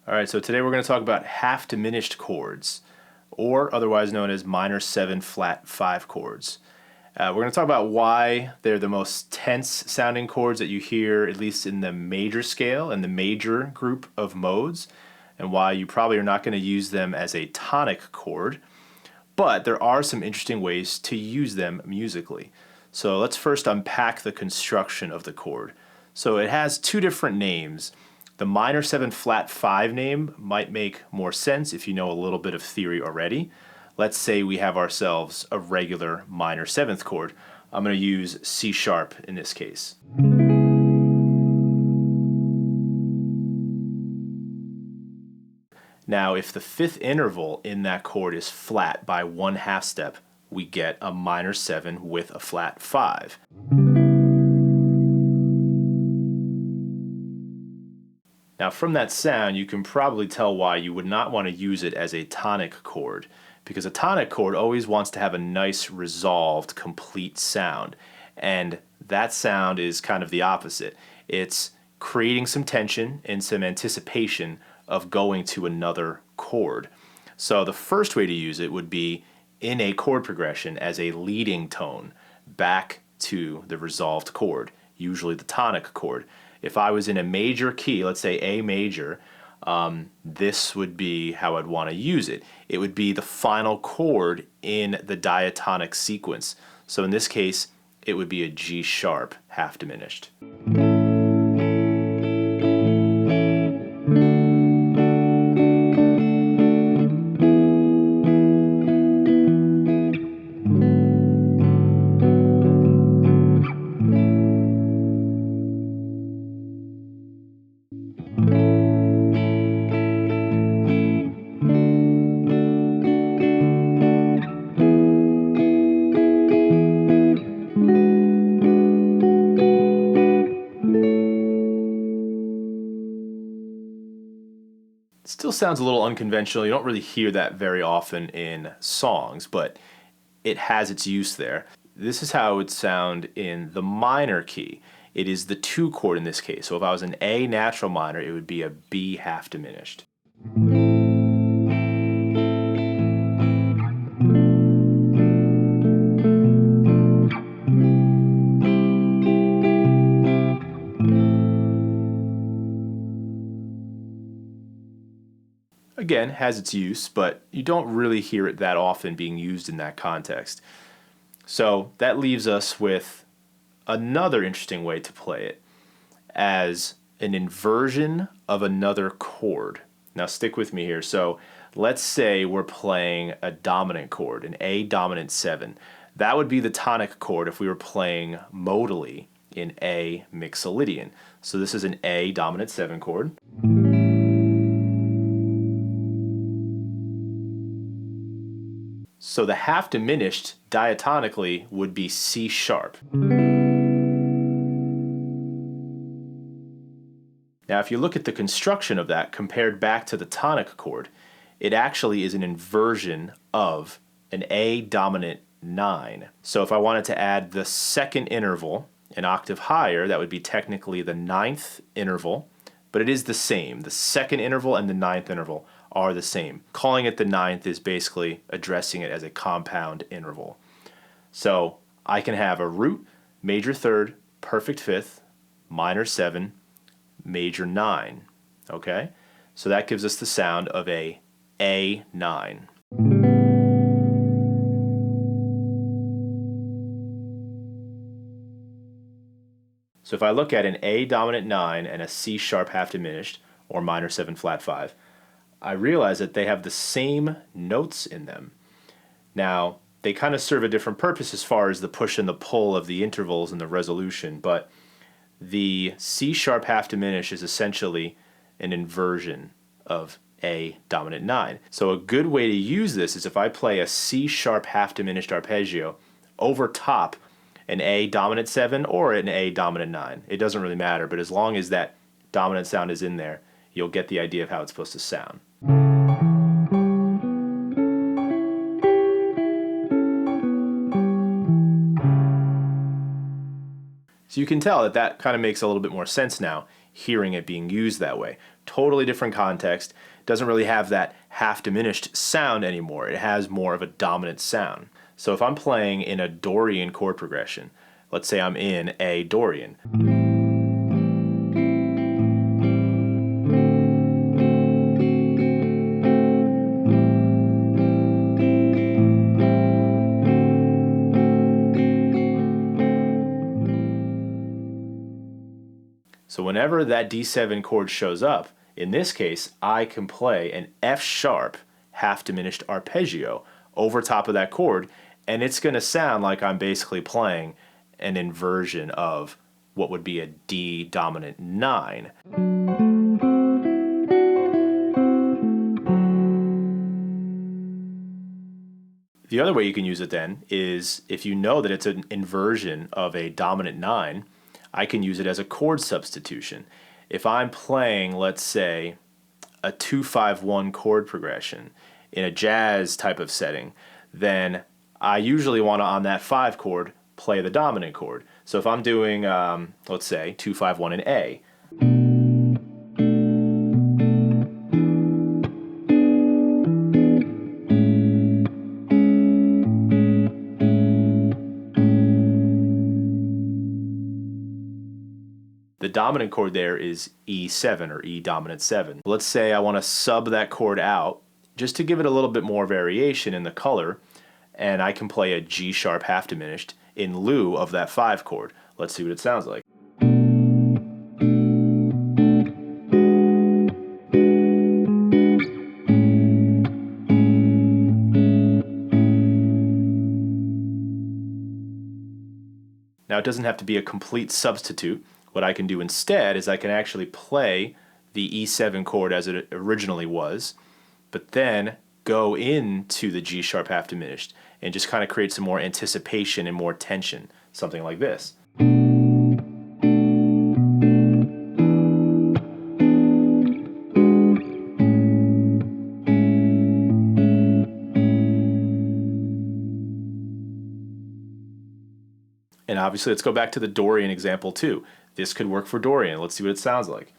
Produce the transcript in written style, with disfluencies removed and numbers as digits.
Alright, so today we're going to talk about half-diminished chords, or otherwise known as minor 7 flat 5 chords. We're going to talk about why they're the most tense sounding chords that you hear, at least in the major scale and the major group of modes, and why you probably are not going to use them as a tonic chord, but there are some interesting ways to use them musically. So let's first unpack the construction of the chord. So it has two different names. The minor 7 flat 5 name might make more sense if you know a little bit of theory already. Let's say we have ourselves a regular minor 7th chord. I'm going to use C sharp in this case. Now, if the fifth interval in that chord is flat by 1/2 step, we get a minor 7 with a flat 5. Now from that sound, you can probably tell why you would not want to use it as a tonic chord, because a tonic chord always wants to have a nice resolved, complete sound, and that sound is kind of the opposite. It's creating some tension and some anticipation of going to another chord. So the first way to use it would be in a chord progression as a leading tone back to the resolved chord, usually the tonic chord. If I was in a major key, let's say A major, this would be how I'd want to use it. It would be the final chord in the diatonic sequence. So in this case, it would be a G sharp half diminished. Still sounds a little unconventional. You don't really hear that very often in songs, but it has its use there. This is how it would sound in the minor key. It is the 2 chord in this case. So if I was an A natural minor, it would be a B half diminished. Again, has its use, but you don't really hear it that often being used in that context. So that leaves us with another interesting way to play it as an inversion of another chord. Now stick with me here. So let's say we're playing a dominant chord, an A dominant 7. That would be the tonic chord if we were playing modally in A mixolydian. So this is an A dominant 7 chord. So the half diminished diatonically would be C sharp. Now if you look at the construction of that compared back to the tonic chord, it actually is an inversion of an A dominant 9. So if I wanted to add the second interval an octave higher, that would be technically the 9th interval, but it is the same. The second interval and the 9th interval are the same. Calling it the 9th is basically addressing it as a compound interval. So I can have a root, major 3rd, perfect 5th, minor 7, major 9. Okay? So that gives us the sound of a A9. So if I look at an A dominant 9 and a C sharp half diminished, or minor 7 flat 5, I realize that they have the same notes in them. Now, they kind of serve a different purpose as far as the push and the pull of the intervals and the resolution, but the C sharp half diminished is essentially an inversion of A dominant 9. So a good way to use this is if I play a C sharp half diminished arpeggio over top an A dominant 7 or an A dominant 9. It doesn't really matter, but as long as that dominant sound is in there, you'll get the idea of how it's supposed to sound. So you can tell that that kind of makes a little bit more sense now, hearing it being used that way. Totally different context. Doesn't really have that half-diminished sound anymore. It has more of a dominant sound. So if I'm playing in a Dorian chord progression, let's say I'm in a Dorian. So whenever that D7 chord shows up, in this case, I can play an F sharp half-diminished arpeggio over top of that chord, and it's going to sound like I'm basically playing an inversion of what would be a D dominant 9. The other way you can use it then is if you know that it's an inversion of a dominant 9, I can use it as a chord substitution. If I'm playing, let's say, a 2-5-1 chord progression in a jazz type of setting, then I usually want to, on that 5 chord, play the dominant chord. So if I'm doing, let's say, 2-5-1 in A, the dominant chord there is E7 or E dominant 7. Let's say I want to sub that chord out just to give it a little bit more variation in the color, and I can play a G sharp half diminished in lieu of that 5 chord. Let's see what it sounds like. Now it doesn't have to be a complete substitute. What I can do instead is I can actually play the E7 chord as it originally was, but then go into the G sharp half diminished and just kind of create some more anticipation and more tension, something like this. And obviously, let's go back to the Dorian example too. This could work for Dorian. Let's see what it sounds like.